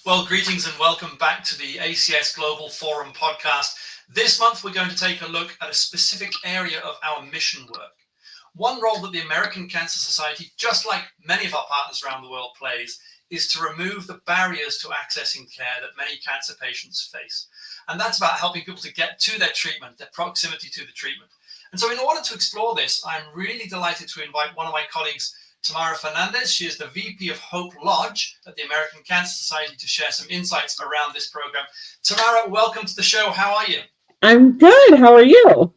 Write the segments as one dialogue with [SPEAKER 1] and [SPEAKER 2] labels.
[SPEAKER 1] Well, greetings and welcome back to the ACS Global Forum podcast. This month, we're going to take a look at a specific area of our mission work. One role that the American Cancer Society, just like many of our partners around the world, plays is to remove the barriers to accessing care that many cancer patients face. And that's about helping people to get to their treatment, their proximity to the treatment. And so in order to explore this, I'm really delighted to invite one of my colleagues, Tamara Fernandez. She is the VP of Hope Lodge at the American Cancer Society, to share some insights around this program. Tamara, welcome to the show. How are you?
[SPEAKER 2] I'm good. How are you?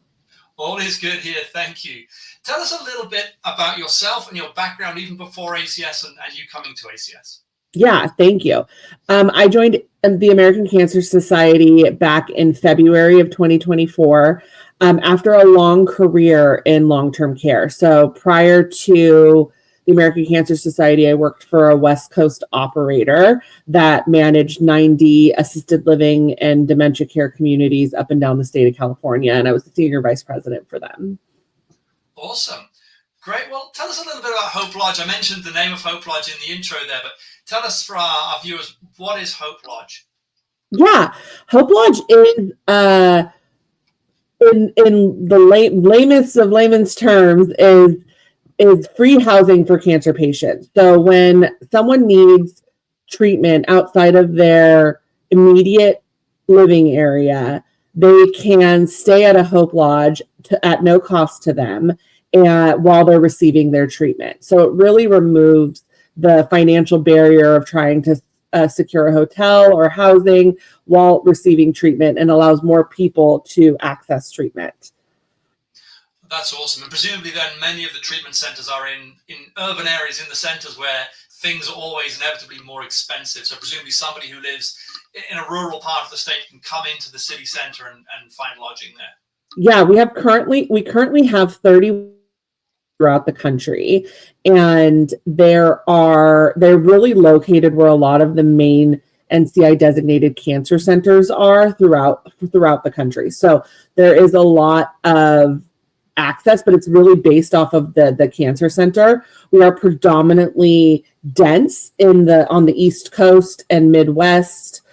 [SPEAKER 1] All is good here. Thank you. Tell us a little bit about yourself and your background, even before ACS and you coming to ACS.
[SPEAKER 2] Yeah, thank you. I joined the American Cancer Society back in February of 2024 after a long career in long-term care. So prior to the American Cancer Society, I worked for a West Coast operator that managed 90 assisted living and dementia care communities up and down the state of California, and I was the senior vice president for them.
[SPEAKER 1] Awesome. Great. Well, tell us a little bit about Hope Lodge. I mentioned the name of Hope Lodge in the intro there, but tell us for our viewers, what is Hope Lodge?
[SPEAKER 2] Yeah, Hope Lodge is in the lamest of layman's terms is free housing for cancer patients. So when someone needs treatment outside of their immediate living area, they can stay at a Hope Lodge at no cost to them while they're receiving their treatment. So it really removes the financial barrier of trying to secure a hotel or housing while receiving treatment, and allows more people to access treatment.
[SPEAKER 1] That's awesome. And presumably then many of the treatment centers are in urban areas, in the centers where things are always inevitably more expensive. So presumably somebody who lives in a rural part of the state can come into the city center and find lodging there.
[SPEAKER 2] Yeah, we currently have 30 throughout the country, and they're really located where a lot of the main NCI designated cancer centers are throughout the country. So there is a lot of access, but it's really based off of the cancer center. We are predominantly dense on the East Coast and Midwest,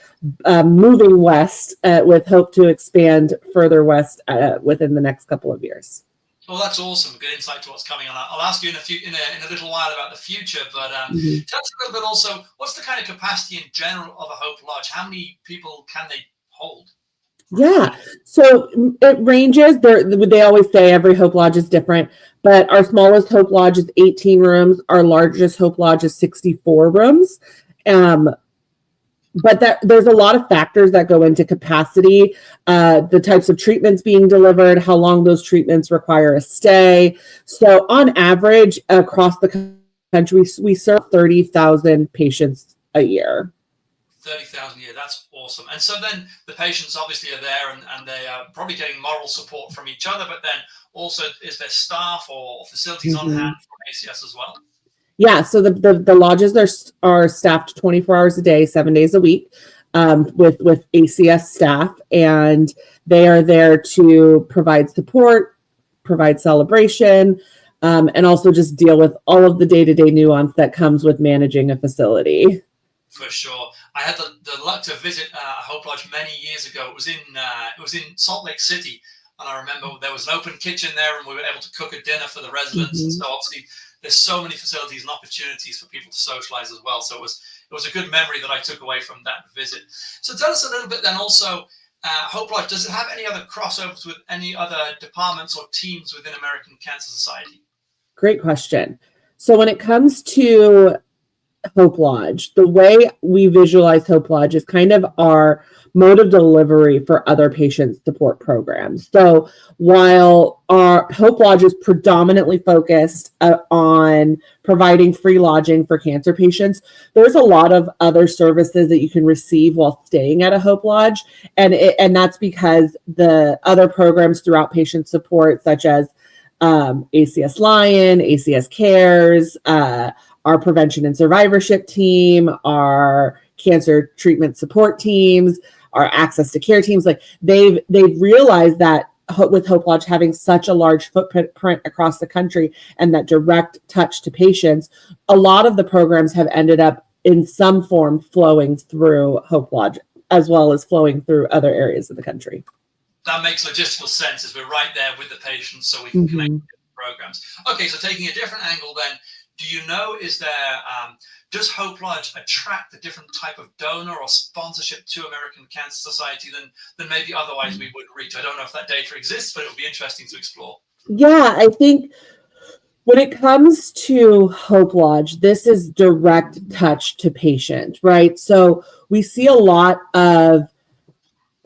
[SPEAKER 2] moving west with hope to expand further west within the next couple of years.
[SPEAKER 1] Well, that's awesome. Good insight to what's coming on. I'll ask you in a little while about the future, but tell us a little bit also, what's the kind of capacity in general of a Hope Lodge? How many people can they hold?
[SPEAKER 2] Yeah, so it ranges. They always say every Hope Lodge is different, but our smallest Hope Lodge is 18 rooms. Our largest Hope Lodge is 64 rooms. But there's a lot of factors that go into capacity, the types of treatments being delivered, how long those treatments require a stay. So on average, across the country, we serve 30,000 patients a year.
[SPEAKER 1] 30,000 a year, that's awesome. And so then the patients obviously are there and they are probably getting moral support from each other, but then also is there staff or facilities on hand from ACS as well?
[SPEAKER 2] Yeah, so the lodges are staffed 24 hours a day, 7 days a week, with ACS staff, and they are there to provide support, provide celebration, and also just deal with all of the day-to-day nuance that comes with managing a facility.
[SPEAKER 1] For sure. I had the luck to visit Hope Lodge many years ago. It was in Salt Lake City, and I remember there was an open kitchen there, and we were able to cook a dinner for the residents. And so obviously, there's so many facilities and opportunities for people to socialize as well. So it was a good memory that I took away from that visit. So tell us a little bit then also, Hope Lodge, does it have any other crossovers with any other departments or teams within American Cancer Society?
[SPEAKER 2] Great question. So when it comes to Hope Lodge, the way we visualize Hope Lodge is kind of our mode of delivery for other patient support programs. So while our Hope Lodge is predominantly focused on providing free lodging for cancer patients, there's a lot of other services that you can receive while staying at a Hope Lodge. And that's because the other programs throughout patient support, such as ACS Lion, ACS Cares, our prevention and survivorship team, our cancer treatment support teams, our access to care teams, like they've realized that with Hope Lodge having such a large footprint across the country and that direct touch to patients, a lot of the programs have ended up in some form flowing through Hope Lodge, as well as flowing through other areas of the country.
[SPEAKER 1] That makes logistical sense, as we're right there with the patients, so we can connect programs. Okay, so taking a different angle then, do you know, is there, does Hope Lodge attract a different type of donor or sponsorship to American Cancer Society than maybe otherwise we would reach? I don't know if that data exists, but it would be interesting to explore.
[SPEAKER 2] Yeah, I think when it comes to Hope Lodge, this is direct touch to patient, right? So we see a lot of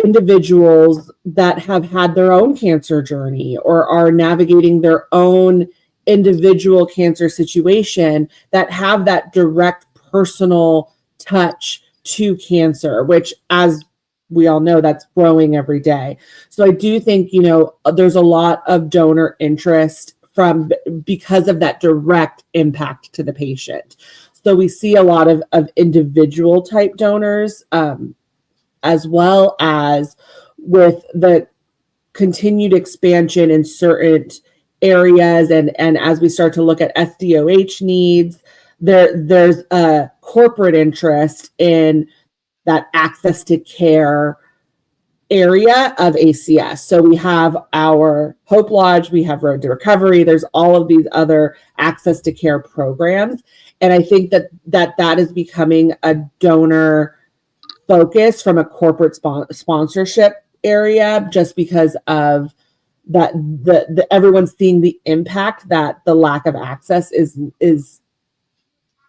[SPEAKER 2] individuals that have had their own cancer journey or are navigating their own individual cancer situation that have that direct personal touch to cancer, which, as we all know, that's growing every day. So I do think, there's a lot of donor interest because of that direct impact to the patient. So we see a lot of individual type donors, as well as with the continued expansion in certain areas. And as we start to look at SDOH needs, there's a corporate interest in that access to care area of ACS. So we have our Hope Lodge, we have Road to Recovery, there's all of these other access to care programs. And I think that is becoming a donor focus from a corporate sponsorship area, just because of that everyone's seeing the impact that the lack of access is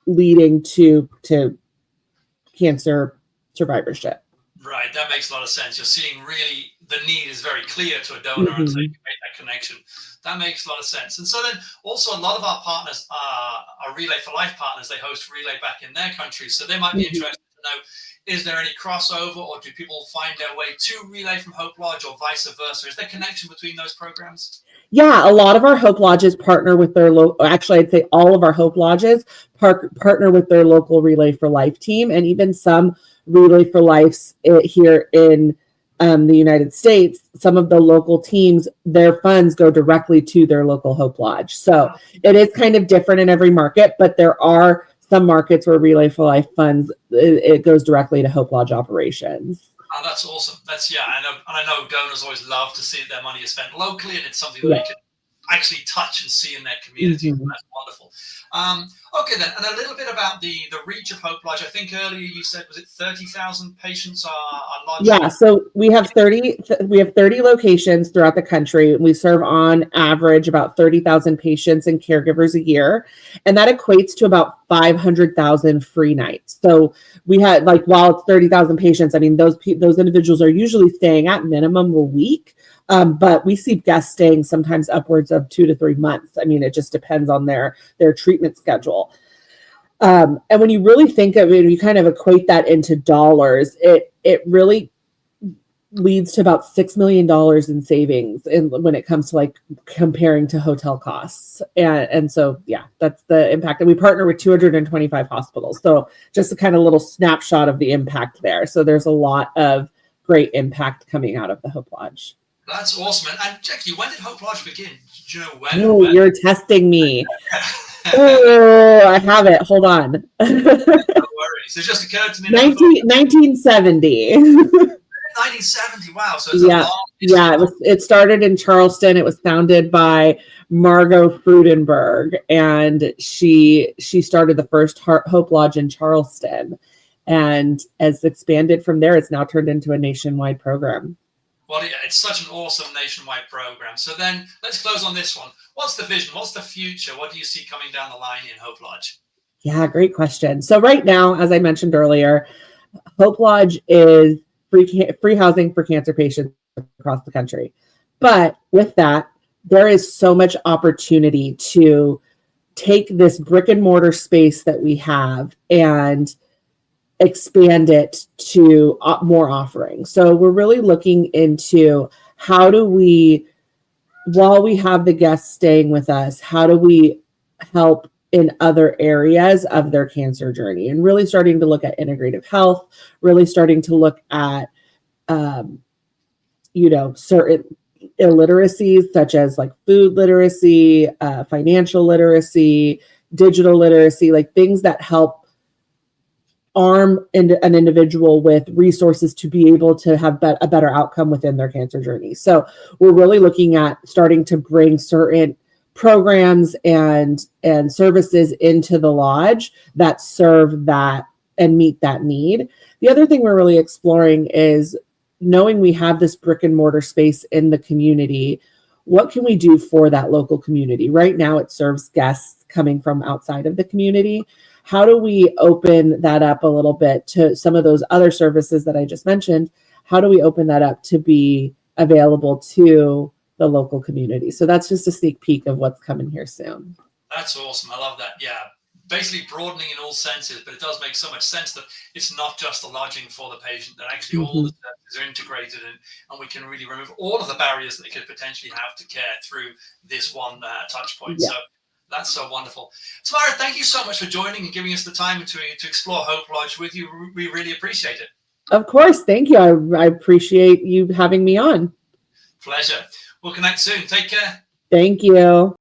[SPEAKER 2] leading to cancer survivorship.
[SPEAKER 1] Right, that makes a lot of sense. You're seeing really the need is very clear to a donor, and so you can make that connection. That makes a lot of sense. And so then also a lot of our partners are Relay for Life partners. They host Relay back in their countries, so they might be interested to know, is there any crossover, or do people find their way to Relay from Hope Lodge, or vice versa? Is there connection between those programs?
[SPEAKER 2] Yeah, a lot of our Hope Lodges partner with their actually, I'd say all of our Hope Lodges partner with their local Relay for Life team, and even some Relay for Life here in the United States. Some of the local teams, their funds go directly to their local Hope Lodge. So it is kind of different in every market, but there are some markets where Relay for Life funds, it goes directly to Hope Lodge operations.
[SPEAKER 1] Oh, that's awesome. I know donors always love to see their money is spent locally, and it's something that they can actually touch and see in their community. That's wonderful. Okay then, and a little bit about the reach of Hope Lodge. I think earlier you said, was it 30,000 patients are lodged?
[SPEAKER 2] Yeah, so we have 30 locations throughout the country. We serve on average about 30,000 patients and caregivers a year, and that equates to about 500,000 free nights. So we had, while it's 30,000 patients, I mean, those individuals are usually staying at minimum a week. But we see guests staying sometimes upwards of 2 to 3 months. I mean, it just depends on their treatment schedule. And when you really think of it, you kind of equate that into dollars, it really leads to about $6 million in savings when it comes to comparing to hotel costs. And so, yeah, that's the impact. And we partner with 225 hospitals. So just a kind of little snapshot of the impact there. So there's a lot of great impact coming out of the Hope Lodge.
[SPEAKER 1] That's awesome. And Jackie, when did Hope Lodge begin? Do you know when?
[SPEAKER 2] Oh, you're testing me. Oh, I have it. Hold on.
[SPEAKER 1] No worries. It just occurred to me.
[SPEAKER 2] 1970.
[SPEAKER 1] 1970. Wow. So it's a long history.
[SPEAKER 2] Yeah. It started in Charleston. It was founded by Margot Frudenberg, and she started the first Hope Lodge in Charleston, and as expanded from there, it's now turned into a nationwide program.
[SPEAKER 1] Well, yeah, it's such an awesome nationwide program. So then let's close on this one. What's the vision? What's the future? What do you see coming down the line in Hope Lodge?
[SPEAKER 2] Yeah, great question. So right now, as I mentioned earlier, Hope Lodge is free housing for cancer patients across the country. But with that, there is so much opportunity to take this brick and mortar space that we have and expand it to more offerings. So we're really looking into how do we, while we have the guests staying with us, how do we help in other areas of their cancer journey, and really starting to look at integrative health, really starting to look at, certain illiteracies such as food literacy, financial literacy, digital literacy, things that help arm an individual with resources to be able to have a better outcome within their cancer journey. So we're really looking at starting to bring certain programs and services into the lodge that serve that and meet that need. The other thing we're really exploring is knowing we have this brick and mortar space in the community. What can we do for that local community? Right now, it serves guests coming from outside of the community. How do we open that up a little bit to some of those other services that I just mentioned? How do we open that up to be available to the local community? So that's just a sneak peek of what's coming here soon.
[SPEAKER 1] That's awesome. I love that. Yeah. Basically broadening in all senses, but it does make so much sense that it's not just the lodging for the patient, that actually all the services are integrated and we can really remove all of the barriers that they could potentially have to care through this one touch point. Yeah. So that's so wonderful. Tamara, thank you so much for joining and giving us the time to explore Hope Lodge with you. We really appreciate it.
[SPEAKER 2] Of course. Thank you. I appreciate you having me on.
[SPEAKER 1] Pleasure. We'll connect soon. Take care.
[SPEAKER 2] Thank you.